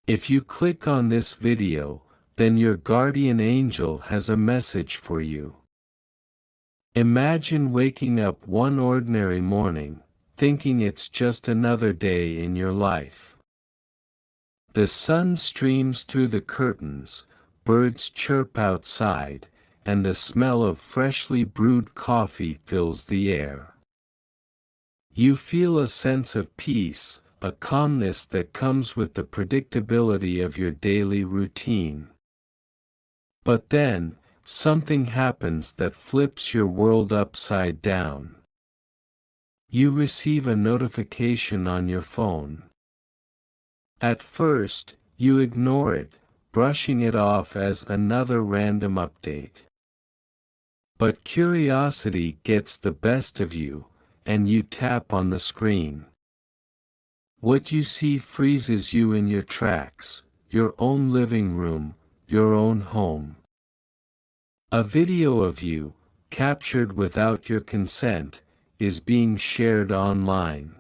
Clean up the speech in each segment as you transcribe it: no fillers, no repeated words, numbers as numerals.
If you click on this video, then your guardian angel has a message for you. Imagine waking up one ordinary morning, thinking it's just another day in your life. The sun streams through the curtains, birds chirp outside, and the smell of freshly brewed coffee fills the air. You feel a sense of peace, a calmness that comes with the predictability of your daily routine. But then, something happens that flips your world upside down. You receive a notification on your phone. At first, you ignore it, brushing it off as another random update. But curiosity gets the best of you, and you tap on the screen. What you see freezes you in your tracks, your own living room, your own home. A video of you, captured without your consent, is being shared online.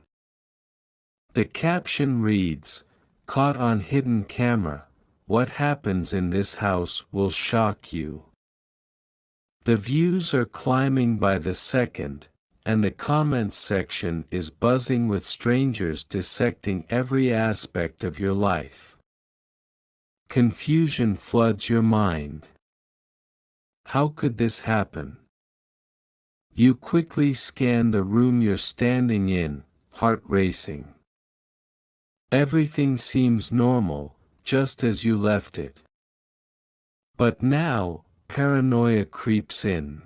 The caption reads, "Caught on hidden camera, what happens in this house will shock you." The views are climbing by the second, and the comments section is buzzing with strangers dissecting every aspect of your life. Confusion floods your mind. How could this happen? You quickly scan the room you're standing in, heart racing. Everything seems normal, just as you left it. But now, paranoia creeps in.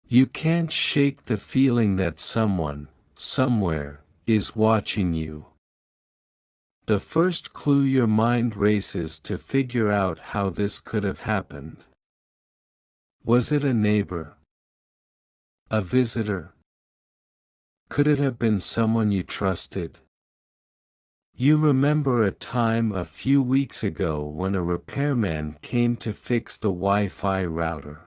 You can't shake the feeling that someone, somewhere, is watching you. The first clue your mind races to figure out how this could have happened. Was it a neighbor? A visitor? Could it have been someone you trusted? You remember a time a few weeks ago when a repairman came to fix the Wi-Fi router.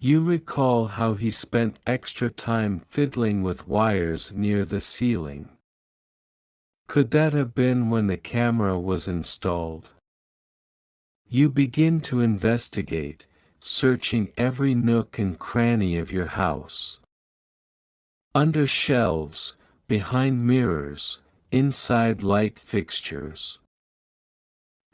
You recall how he spent extra time fiddling with wires near the ceiling. Could that have been when the camera was installed? You begin to investigate, searching every nook and cranny of your house. Under shelves, behind mirrors, inside light fixtures.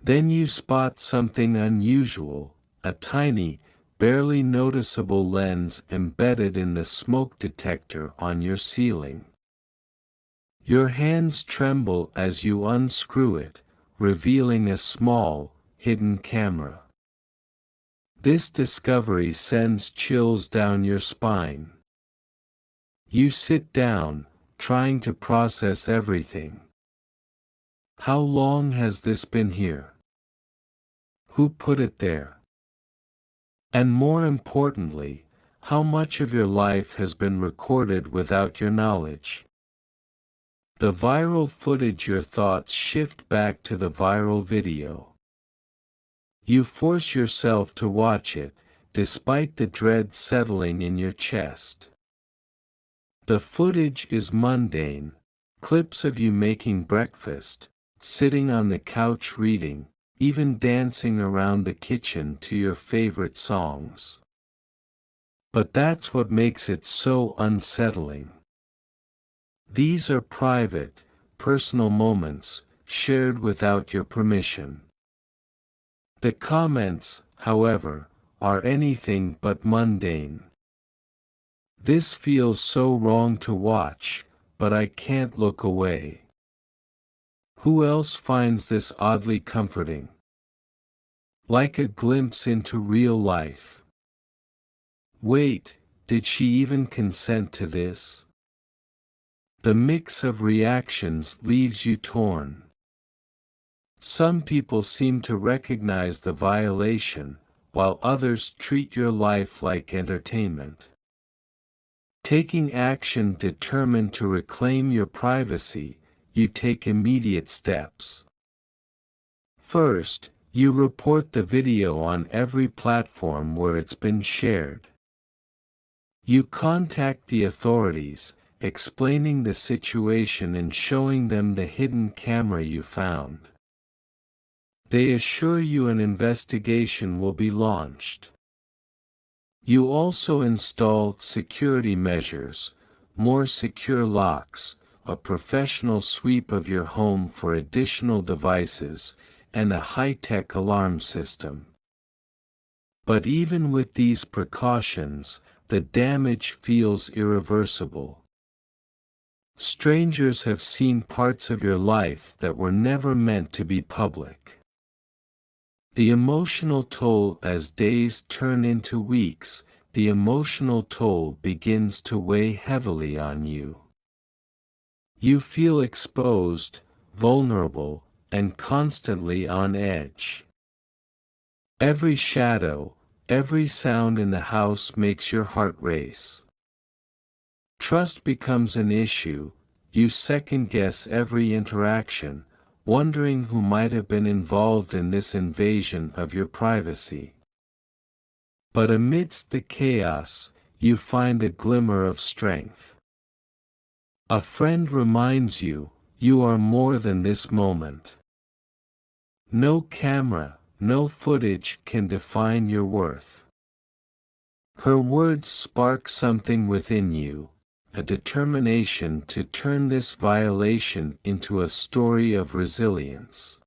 Then you spot something unusual, a tiny, barely noticeable lens embedded in the smoke detector on your ceiling. Your hands tremble as you unscrew it, revealing a small, hidden camera. This discovery sends chills down your spine. You sit down, trying to process everything. How long has this been here? Who put it there? And more importantly, how much of your life has been recorded without your knowledge? The viral footage. Your thoughts shift back to the viral video. You force yourself to watch it, despite the dread settling in your chest. The footage is mundane, clips of you making breakfast, sitting on the couch reading, even dancing around the kitchen to your favorite songs. But that's what makes it so unsettling. These are private, personal moments, shared without your permission. The comments, however, are anything but mundane. This feels so wrong to watch, but I can't look away. Who else finds this oddly comforting? Like a glimpse into real life. Wait, did she even consent to this? The mix of reactions leaves you torn. Some people seem to recognize the violation, while others treat your life like entertainment. Taking action determined to reclaim your privacy, you take immediate steps. First, you report the video on every platform where it's been shared. You contact the authorities, explaining the situation and showing them the hidden camera you found. They assure you an investigation will be launched. You also install security measures, more secure locks, a professional sweep of your home for additional devices, and a high-tech alarm system. But even with these precautions, the damage feels irreversible. Strangers have seen parts of your life that were never meant to be public. The emotional toll as days turn into weeks, the emotional toll begins to weigh heavily on you. You feel exposed, vulnerable, and constantly on edge. Every shadow, every sound in the house makes your heart race. Trust becomes an issue, you second-guess every interaction, wondering who might have been involved in this invasion of your privacy. But amidst the chaos, you find a glimmer of strength. A friend reminds you, you are more than this moment. No camera, no footage can define your worth. Her words spark something within you, a determination to turn this violation into a story of resilience.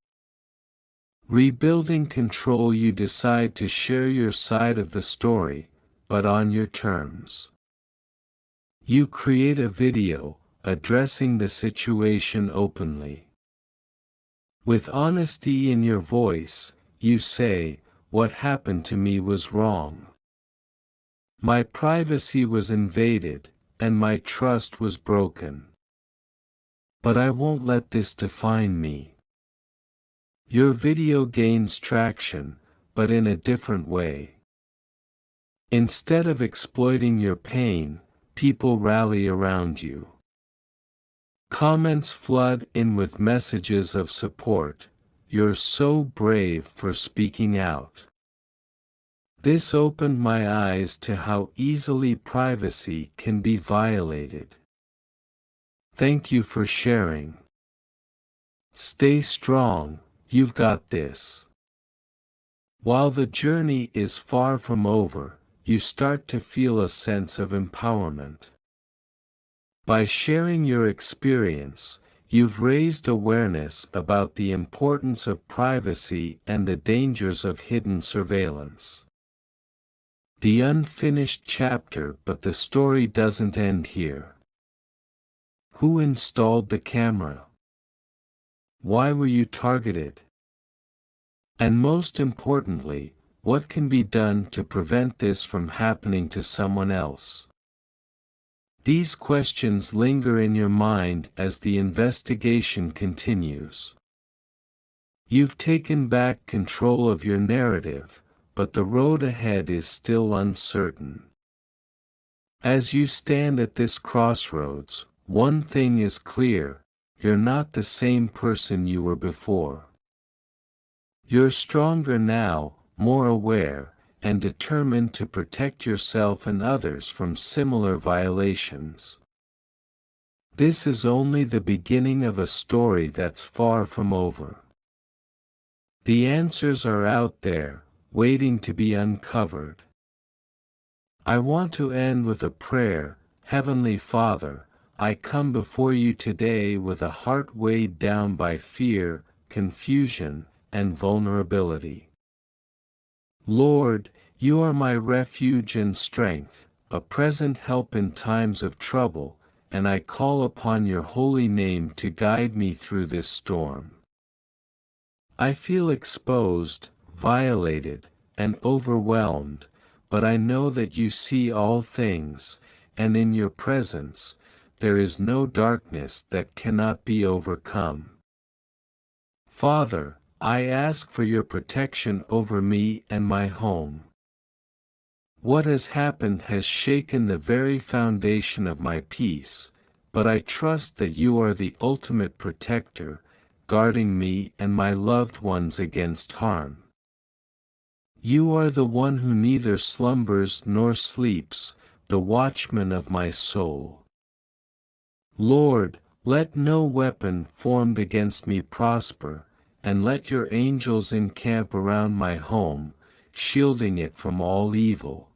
Rebuilding control, you decide to share your side of the story, but on your terms. You create a video, addressing the situation openly. With honesty in your voice, you say, "What happened to me was wrong. My privacy was invaded, and my trust was broken. But I won't let this define me." Your video gains traction, but in a different way. Instead of exploiting your pain, people rally around you. Comments flood in with messages of support. "You're so brave for speaking out. This opened my eyes to how easily privacy can be violated. Thank you for sharing. Stay strong, you've got this." While the journey is far from over, you start to feel a sense of empowerment. By sharing your experience, you've raised awareness about the importance of privacy and the dangers of hidden surveillance. The unfinished chapter, but the story doesn't end here. Who installed the camera? Why were you targeted? And most importantly, what can be done to prevent this from happening to someone else? These questions linger in your mind as the investigation continues. You've taken back control of your narrative, but the road ahead is still uncertain. As you stand at this crossroads, one thing is clear: you're not the same person you were before. You're stronger now, more aware, and determined to protect yourself and others from similar violations. This is only the beginning of a story that's far from over. The answers are out there, waiting to be uncovered. I want to end with a prayer. Heavenly Father, I come before you today with a heart weighed down by fear, confusion, and vulnerability. Lord, you are my refuge and strength, a present help in times of trouble, and I call upon your holy name to guide me through this storm. I feel exposed, violated, and overwhelmed, but I know that you see all things, and in your presence, there is no darkness that cannot be overcome. Father, I ask for your protection over me and my home. What has happened has shaken the very foundation of my peace, but I trust that you are the ultimate protector, guarding me and my loved ones against harm. You are the one who neither slumbers nor sleeps, the watchman of my soul. Lord, let no weapon formed against me prosper, and let your angels encamp around my home, shielding it from all evil.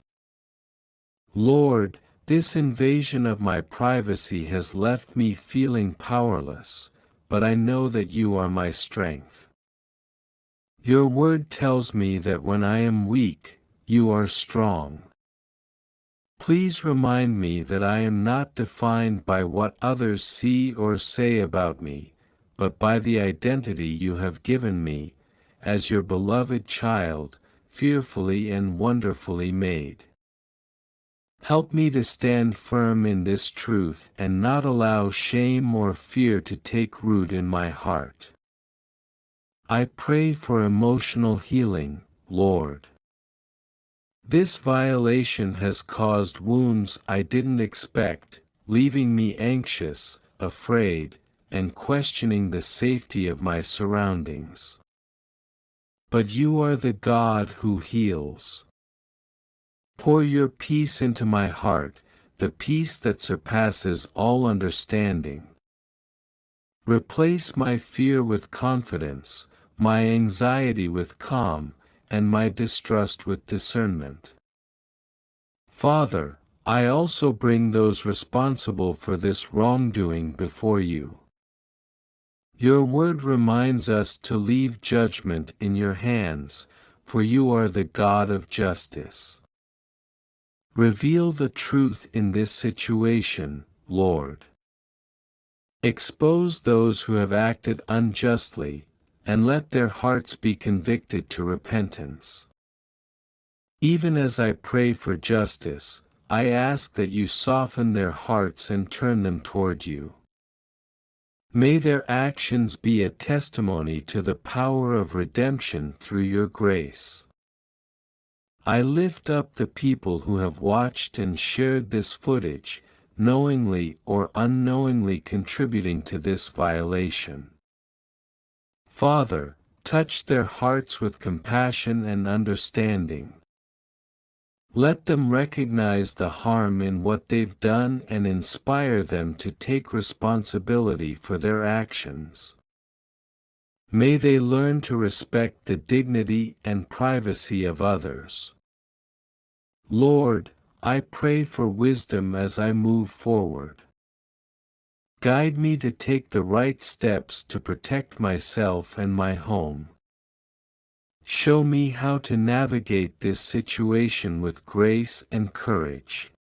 Lord, this invasion of my privacy has left me feeling powerless, but I know that you are my strength. Your word tells me that when I am weak, you are strong. Please remind me that I am not defined by what others see or say about me, but by the identity you have given me, as your beloved child, fearfully and wonderfully made. Help me to stand firm in this truth and not allow shame or fear to take root in my heart. I pray for emotional healing, Lord. This violation has caused wounds I didn't expect, leaving me anxious, afraid, and questioning the safety of my surroundings. But you are the God who heals. Pour your peace into my heart, the peace that surpasses all understanding. Replace my fear with confidence, my anxiety with calm, and my distrust with discernment. Father, I also bring those responsible for this wrongdoing before you. Your word reminds us to leave judgment in your hands, for you are the God of justice. Reveal the truth in this situation, Lord. Expose those who have acted unjustly, and let their hearts be convicted to repentance. Even as I pray for justice, I ask that you soften their hearts and turn them toward you. May their actions be a testimony to the power of redemption through your grace. I lift up the people who have watched and shared this footage, knowingly or unknowingly contributing to this violation. Father, touch their hearts with compassion and understanding. Let them recognize the harm in what they've done and inspire them to take responsibility for their actions. May they learn to respect the dignity and privacy of others. Lord, I pray for wisdom as I move forward. Guide me to take the right steps to protect myself and my home. Show me how to navigate this situation with grace and courage.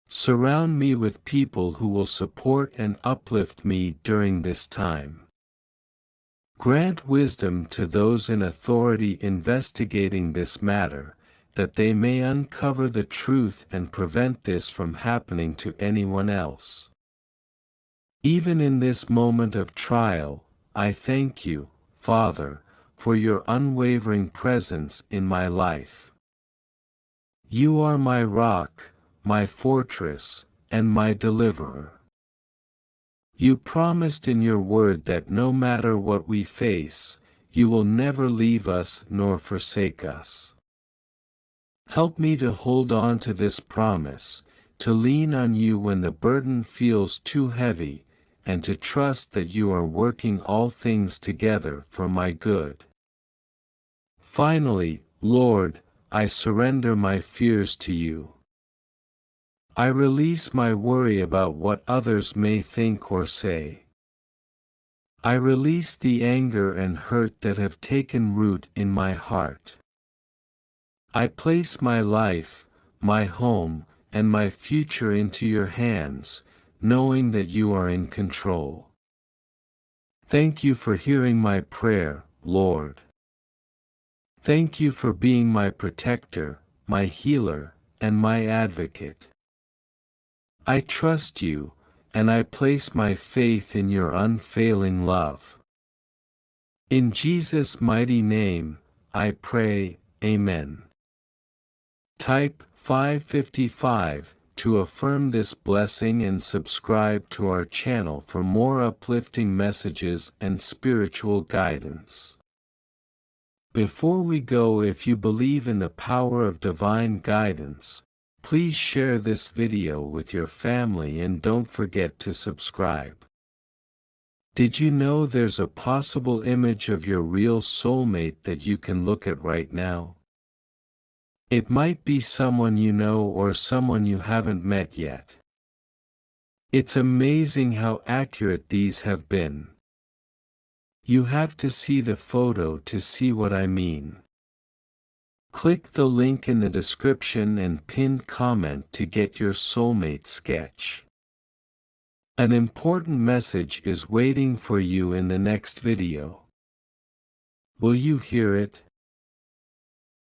Surround me with people who will support and uplift me during this time. Grant wisdom to those in authority investigating this matter, that they may uncover the truth and prevent this from happening to anyone else. Even in this moment of trial, I thank you, Father, for your unwavering presence in my life. You are my rock, my fortress, and my deliverer. You promised in your word that no matter what we face, you will never leave us nor forsake us. Help me to hold on to this promise, to lean on you when the burden feels too heavy, and to trust that you are working all things together for my good. Finally, Lord, I surrender my fears to you. I release my worry about what others may think or say. I release the anger and hurt that have taken root in my heart. I place my life, my home, and my future into your hands, knowing that you are in control. Thank you for hearing my prayer, Lord. Thank you for being my protector, my healer, and my advocate. I trust you, and I place my faith in your unfailing love. In Jesus' mighty name, I pray, Amen. Type 555 to affirm this blessing and subscribe to our channel for more uplifting messages and spiritual guidance. Before we go, if you believe in the power of divine guidance, Please share this video with your family and don't forget to subscribe. Did you know there's a possible image of your real soulmate that you can look at right now? It might be someone you know or someone you haven't met yet. It's amazing how accurate these have been. You have to see the photo to see what I mean. Click the link in the description and pinned comment to get your soulmate sketch. An important message is waiting for you in the next video. Will you hear it?